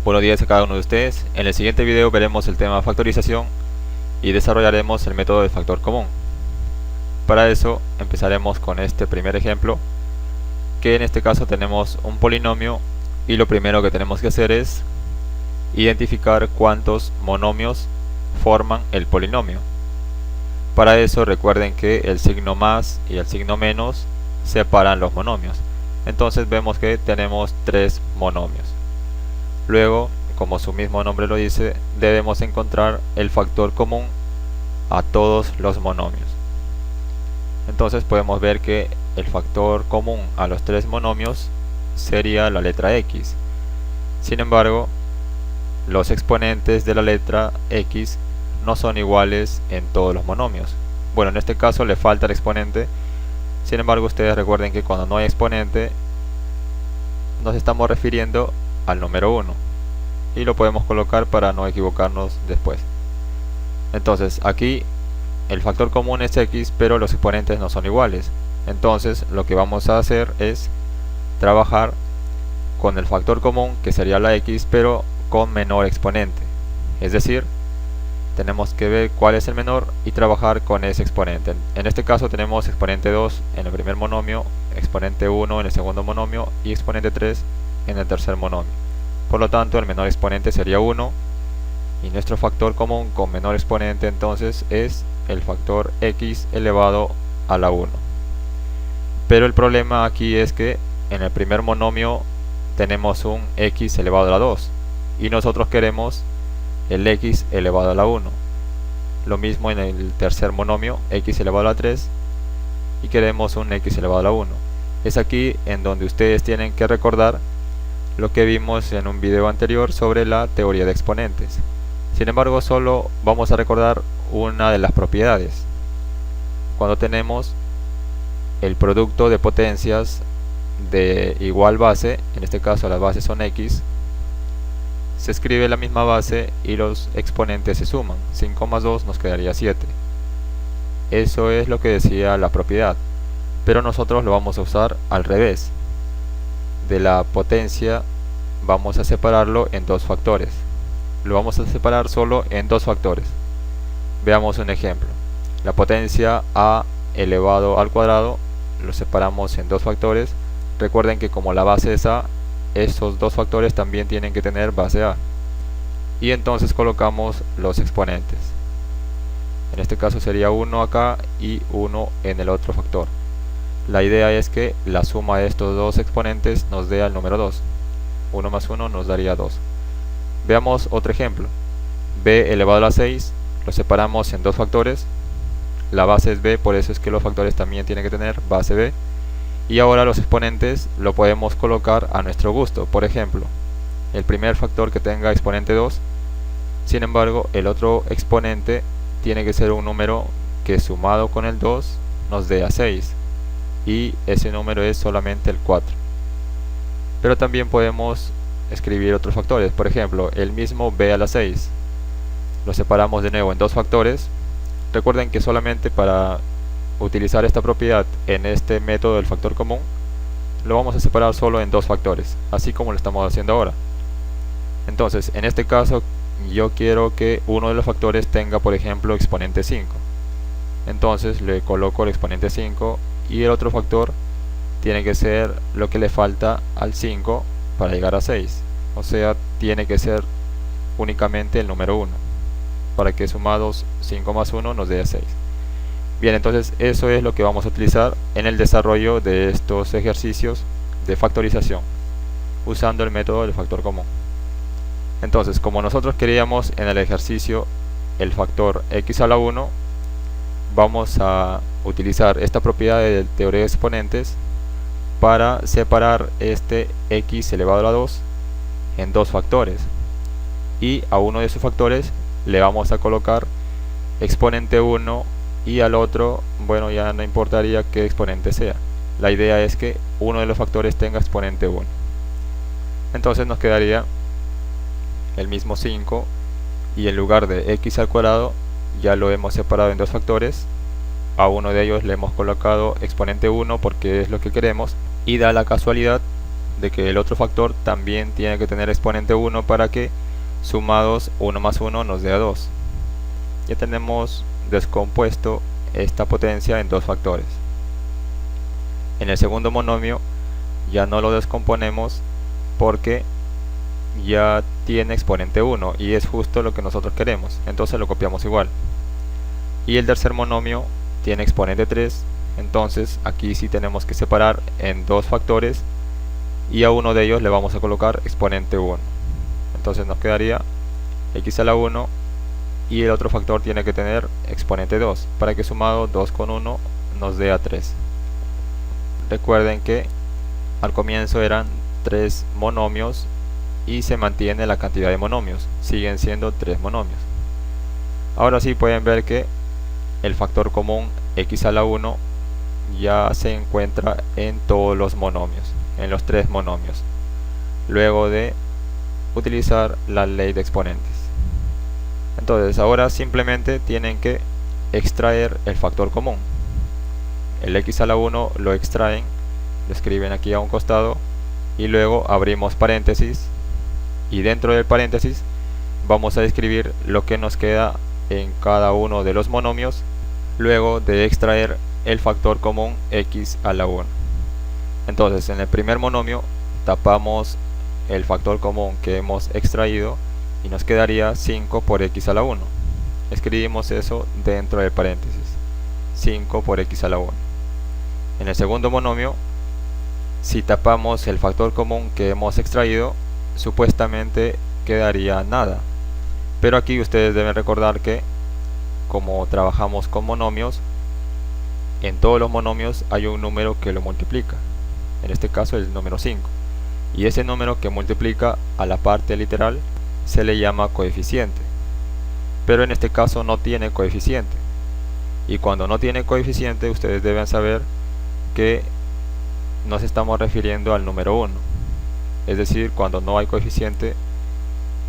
Buenos días a cada uno de ustedes. En el siguiente video veremos el tema factorización y desarrollaremos el método del factor común. Para eso empezaremos con este primer ejemplo, que en este caso tenemos un polinomio y lo primero que tenemos que hacer es identificar cuántos monomios forman el polinomio. Para eso recuerden que el signo más y el signo menos separan los monomios. Entonces vemos que tenemos tres monomios. Luego, como su mismo nombre lo dice, debemos encontrar el factor común a todos los monomios. Entonces podemos ver que el factor común a los tres monomios sería la letra x. Sin embargo, los exponentes de la letra x no son iguales en todos los monomios. Bueno, en este caso le falta el exponente. Sin embargo, ustedes recuerden que cuando no hay exponente nos estamos refiriendo al número 1 y lo podemos colocar para no equivocarnos después. Entonces aquí el factor común es x, pero los exponentes no son iguales. Entonces lo que vamos a hacer es trabajar con el factor común, que sería la x, pero con menor exponente. Es decir, tenemos que ver cuál es el menor y trabajar con ese exponente. En este caso tenemos exponente 2 en el primer monomio, exponente 1 en el segundo monomio y exponente 3 en el tercer monomio. Por lo tanto, el menor exponente sería 1 y nuestro factor común con menor exponente entonces es el factor x elevado a la 1. Pero el problema aquí es que en el primer monomio tenemos un x elevado a la 2 y nosotros queremos el x elevado a la 1. Lo mismo en el tercer monomio, x elevado a la 3, y queremos un x elevado a la 1. Es aquí en donde ustedes tienen que recordar lo que vimos en un video anterior sobre la teoría de exponentes. Sin embargo, solo vamos a recordar una de las propiedades. Cuando tenemos el producto de potencias de igual base, en este caso las bases son x, se escribe la misma base y los exponentes se suman. 5 más 2 nos quedaría 7. Eso es lo que decía la propiedad, pero nosotros lo vamos a usar al revés. De la potencia vamos a separarlo en dos factores. Lo vamos a separar solo en dos factores. Veamos un ejemplo. La potencia a elevado al cuadrado lo separamos en dos factores. Recuerden que como la base es a, estos dos factores también tienen que tener base a. Y entonces colocamos los exponentes. En este caso sería 1 acá y 1 en el otro factor. La idea es que la suma de estos dos exponentes nos dé el número 2. 1 más 1 nos daría 2. Veamos otro ejemplo. B elevado a la 6 lo separamos en dos factores. La base es b, por eso es que los factores también tienen que tener base b. Y ahora los exponentes lo podemos colocar a nuestro gusto. Por ejemplo, el primer factor que tenga exponente 2. Sin embargo, el otro exponente tiene que ser un número que sumado con el 2 nos dé a 6. Y ese número es solamente el 4. Pero también podemos escribir otros factores. Por ejemplo, el mismo b a la 6 lo separamos de nuevo en dos factores. Recuerden que solamente para utilizar esta propiedad en este método del factor común lo vamos a separar solo en dos factores, así como lo estamos haciendo ahora. Entonces, en este caso yo quiero que uno de los factores tenga, por ejemplo, exponente 5. Entonces le coloco el exponente 5 y el otro factor tiene que ser lo que le falta al 5 para llegar a 6. O sea, tiene que ser únicamente el número 1 para que sumados 5 más 1 nos dé 6. Bien, entonces eso es lo que vamos a utilizar en el desarrollo de estos ejercicios de factorización usando el método del factor común. Entonces, como nosotros queríamos en el ejercicio el factor x a la 1, vamos a utilizar esta propiedad de teoría de exponentes para separar este x elevado a la 2 en dos factores, y a uno de sus factores le vamos a colocar exponente 1 y al otro, bueno, ya no importaría qué exponente sea. La idea es que uno de los factores tenga exponente 1. Entonces nos quedaría el mismo 5 y en lugar de x al cuadrado ya lo hemos separado en dos factores. A uno de ellos le hemos colocado exponente 1 porque es lo que queremos, y da la casualidad de que el otro factor también tiene que tener exponente 1 para que sumados 1 más 1 nos dé 2. Ya tenemos descompuesto esta potencia en dos factores. En el segundo monomio ya no lo descomponemos porque ya tiene exponente 1 y es justo lo que nosotros queremos, entonces lo copiamos igual. Y el tercer monomio tiene exponente 3, entonces aquí sí tenemos que separar en dos factores y a uno de ellos le vamos a colocar exponente 1. Entonces nos quedaría x a la 1 y el otro factor tiene que tener exponente 2 para que sumado 2 con 1 nos dé a 3. Recuerden que al comienzo eran 3 monomios y se mantiene la cantidad de monomios, siguen siendo 3 monomios. Ahora sí pueden ver que el factor común x a la 1 ya se encuentra en todos los monomios, en los 3 monomios, luego de utilizar la ley de exponentes. Entonces ahora simplemente tienen que extraer el factor común. El x a la 1 lo extraen, lo escriben aquí a un costado y luego abrimos paréntesis y dentro del paréntesis vamos a escribir lo que nos queda en cada uno de los monomios luego de extraer el factor común x a la 1. Entonces en el primer monomio tapamos el factor común que hemos extraído y nos quedaría 5 por x a la 1. Escribimos eso dentro del paréntesis, 5 por x a la 1. En el segundo monomio, si tapamos el factor común que hemos extraído, supuestamente quedaría nada. Pero aquí ustedes deben recordar que, como trabajamos con monomios, en todos los monomios hay un número que lo multiplica. En este caso el número 5. Y ese número que multiplica a la parte literal se le llama coeficiente. Pero en este caso no tiene coeficiente. Y cuando no tiene coeficiente, ustedes deben saber que nos estamos refiriendo al número 1. Es decir, cuando no hay coeficiente,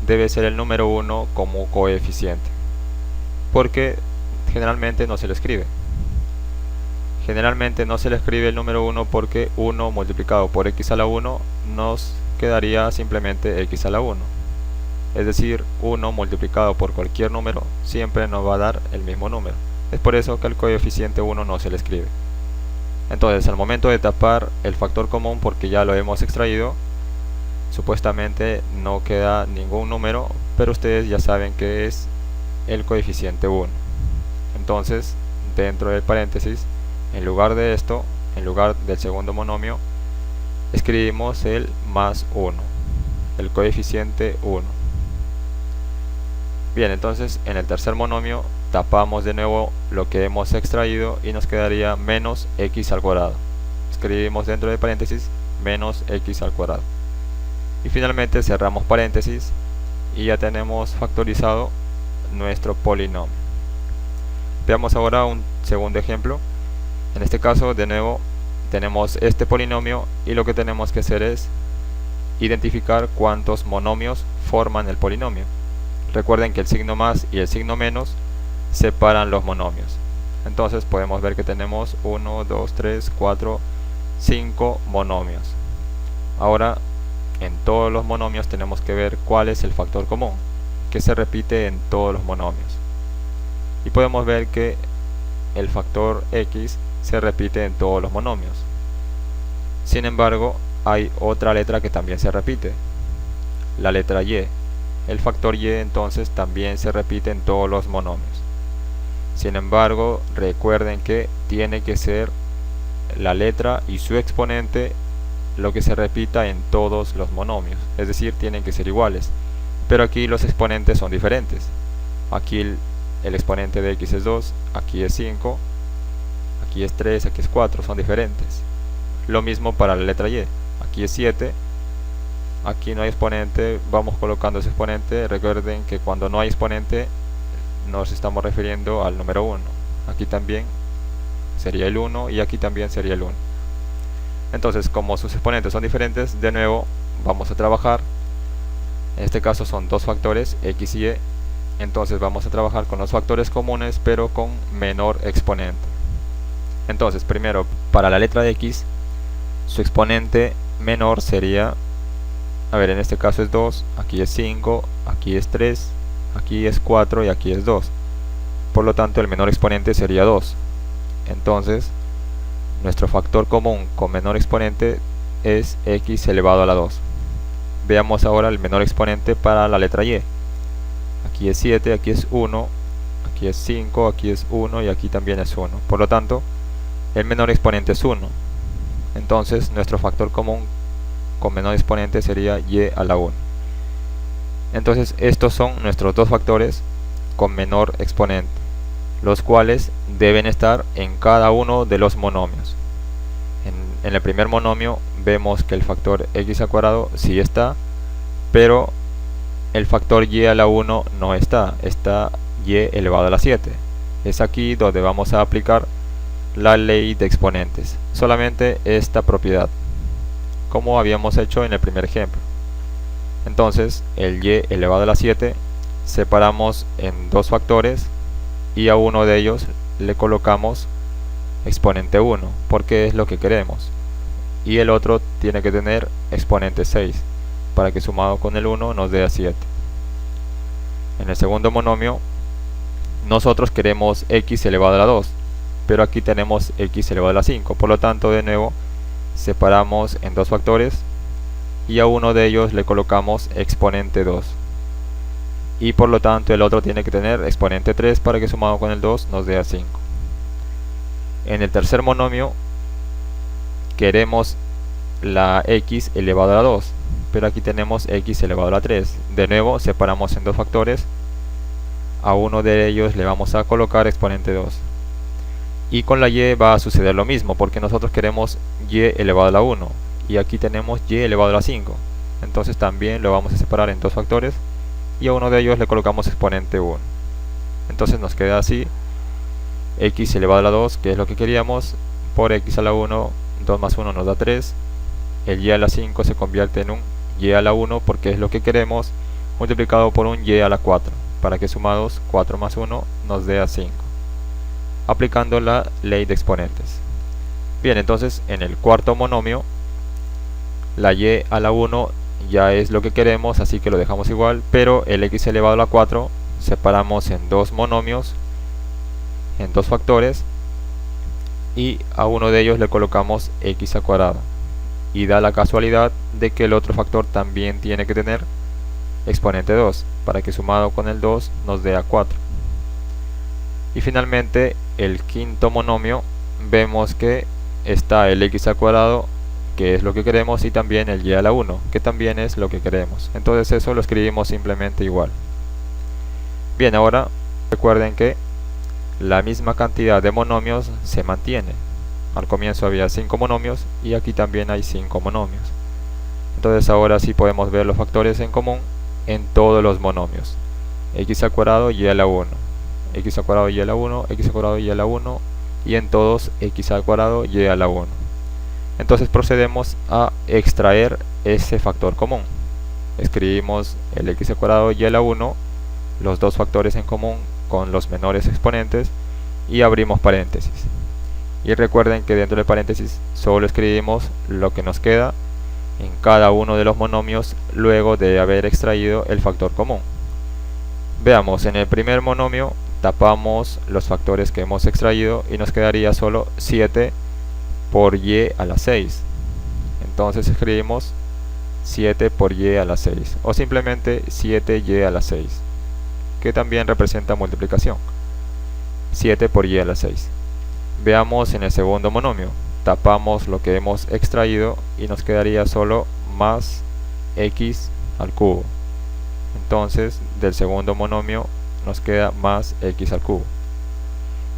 debe ser el número 1 como coeficiente. Porque generalmente no se le escribe. Generalmente no se le escribe el número 1 porque 1 multiplicado por x a la 1 nos quedaría simplemente x a la 1. Es decir, 1 multiplicado por cualquier número siempre nos va a dar el mismo número. Es por eso que el coeficiente 1 no se le escribe. Entonces, al momento de tapar el factor común, porque ya lo hemos extraído, supuestamente no queda ningún número, pero ustedes ya saben que es el coeficiente 1. Entonces, dentro del paréntesis, en lugar de esto, en lugar del segundo monomio, escribimos el más 1, el coeficiente 1. Bien, entonces en el tercer monomio tapamos de nuevo lo que hemos extraído y nos quedaría menos x al cuadrado. Escribimos dentro del paréntesis menos x al cuadrado. Y finalmente cerramos paréntesis y ya tenemos factorizado nuestro polinomio. Veamos ahora un segundo ejemplo. En este caso, de nuevo, tenemos este polinomio y lo que tenemos que hacer es identificar cuántos monomios forman el polinomio. Recuerden que el signo más y el signo menos separan los monomios. Entonces podemos ver que tenemos 1, 2, 3, 4, 5 monomios. Ahora, en todos los monomios tenemos que ver cuál es el factor común, que se repite en todos los monomios. Y podemos ver que el factor x se repite en todos los monomios. Sin embargo, hay otra letra que también se repite, la letra y. El factor y entonces también se repite en todos los monomios. Sin embargo, recuerden que tiene que ser la letra y su exponente lo que se repita en todos los monomios, es decir, tienen que ser iguales. Pero aquí los exponentes son diferentes. Aquí el exponente de x es 2, aquí es 5, aquí es 3, aquí es 4, son diferentes. Lo mismo para la letra y, aquí es 7, aquí no hay exponente, vamos colocando ese exponente. Recuerden que cuando no hay exponente nos estamos refiriendo al número 1. Aquí también sería el 1 y aquí también sería el 1. Entonces, como sus exponentes son diferentes, de nuevo vamos a trabajar. En este caso son dos factores, x y y. Entonces vamos a trabajar con los factores comunes pero con menor exponente. Entonces, primero, para la letra de x, su exponente menor sería, a ver, en este caso es 2, aquí es 5, aquí es 3, aquí es 4 y aquí es 2. Por lo tanto, el menor exponente sería 2. Entonces, nuestro factor común con menor exponente es x elevado a la 2. Veamos ahora el menor exponente para la letra y. Aquí es 7, aquí es 1, aquí es 5, aquí es 1 y aquí también es 1. Por lo tanto, el menor exponente es 1. Entonces, nuestro factor común con menor exponente sería y a la 1. Entonces, estos son nuestros dos factores con menor exponente, los cuales deben estar en cada uno de los monomios. En el primer monomio vemos que el factor x al cuadrado sí está, pero el factor y a la 1 no está, está y elevado a la 7. Es aquí donde vamos a aplicar la ley de exponentes, solamente esta propiedad, como habíamos hecho en el primer ejemplo. Entonces, el y elevado a la 7 separamos en dos factores y a uno de ellos le colocamos exponente 1, porque es lo que queremos, y el otro tiene que tener exponente 6, para que sumado con el 1 nos dé a 7. En el segundo monomio, nosotros queremos x elevado a la 2, pero aquí tenemos x elevado a la 5, por lo tanto, de nuevo, separamos en dos factores y a uno de ellos le colocamos exponente 2. Y por lo tanto el otro tiene que tener exponente 3 para que sumado con el 2 nos dé a 5. En el tercer monomio queremos la x elevado a la 2, pero aquí tenemos x elevado a la 3. De nuevo separamos en dos factores, a uno de ellos le vamos a colocar exponente 2. Y con la y va a suceder lo mismo, porque nosotros queremos y elevado a la 1 y aquí tenemos y elevado a la 5. Entonces también lo vamos a separar en dos factores y a uno de ellos le colocamos exponente 1. Entonces nos queda así: x elevado a la 2, que es lo que queríamos, por x a la 1, 2 más 1 nos da 3. El y a la 5 se convierte en un y a la 1 porque es lo que queremos, multiplicado por un y a la 4, para que sumados 4 más 1 nos dé a 5, aplicando la ley de exponentes. Bien, entonces en el cuarto monomio, la y a la 1 ya es lo que queremos, así que lo dejamos igual, pero el x elevado a la 4 separamos en dos monomios, en dos factores, y a uno de ellos le colocamos x al cuadrado, y da la casualidad de que el otro factor también tiene que tener exponente 2, para que sumado con el 2 nos dé a 4. Y finalmente, el quinto monomio, vemos que está el x al cuadrado, que es lo que queremos, y también el y a la 1, que también es lo que queremos. Entonces eso lo escribimos simplemente igual. Bien, ahora recuerden que la misma cantidad de monomios se mantiene. Al comienzo había 5 monomios y aquí también hay 5 monomios. Entonces ahora sí podemos ver los factores en común en todos los monomios: x al cuadrado y a la 1, x al cuadrado y a la 1, x al cuadrado y a la 1, y en todos x al cuadrado y a la 1. Entonces procedemos a extraer ese factor común. Escribimos el x al cuadrado y a la 1, los dos factores en común con los menores exponentes, y abrimos paréntesis. Y recuerden que dentro del paréntesis solo escribimos lo que nos queda en cada uno de los monomios luego de haber extraído el factor común. Veamos, en el primer monomio tapamos los factores que hemos extraído y nos quedaría solo 7 por y a la 6. Entonces escribimos 7 por y a la 6, o simplemente 7y a la 6, que también representa multiplicación. 7 por y a la 6. Veamos en el segundo monomio, tapamos lo que hemos extraído y nos quedaría solo más x al cubo. Entonces del segundo monomio nos queda más x al cubo.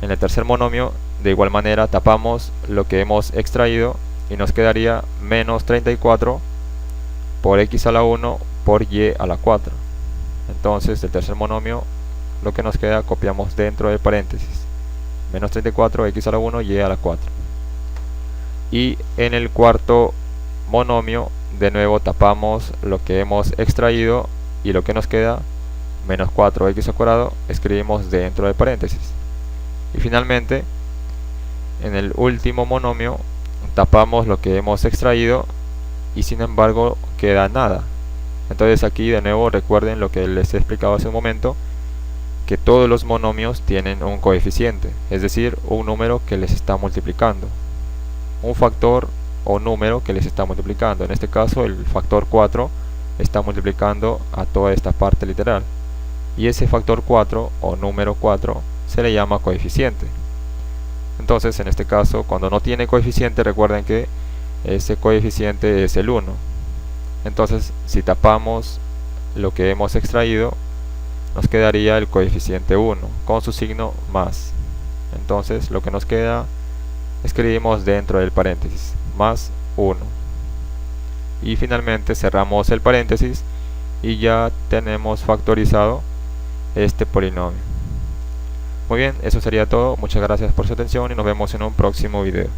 En el tercer monomio, de igual manera, tapamos lo que hemos extraído y nos quedaría menos 34 por x a la 1 por y a la 4. Entonces del tercer monomio, lo que nos queda copiamos dentro del paréntesis: menos 34 x a la 1 y a la 4. Y en el cuarto monomio, de nuevo tapamos lo que hemos extraído y lo que nos queda, menos 4x al cuadrado, escribimos dentro del paréntesis. Y finalmente, en el último monomio, tapamos lo que hemos extraído y sin embargo queda nada. Entonces aquí de nuevo recuerden lo que les he explicado hace un momento, que todos los monomios tienen un coeficiente, es decir, un número que les está multiplicando, un factor o número que les está multiplicando. En este caso el factor 4 está multiplicando a toda esta parte literal, y ese factor 4 o número 4 se le llama coeficiente. Entonces en este caso, cuando no tiene coeficiente, recuerden que ese coeficiente es el 1. Entonces si tapamos lo que hemos extraído, nos quedaría el coeficiente 1 con su signo más. Entonces lo que nos queda, escribimos dentro del paréntesis más 1 y finalmente cerramos el paréntesis y ya tenemos factorizado este polinomio. Muy bien, eso sería todo. Muchas gracias por su atención y nos vemos en un próximo video.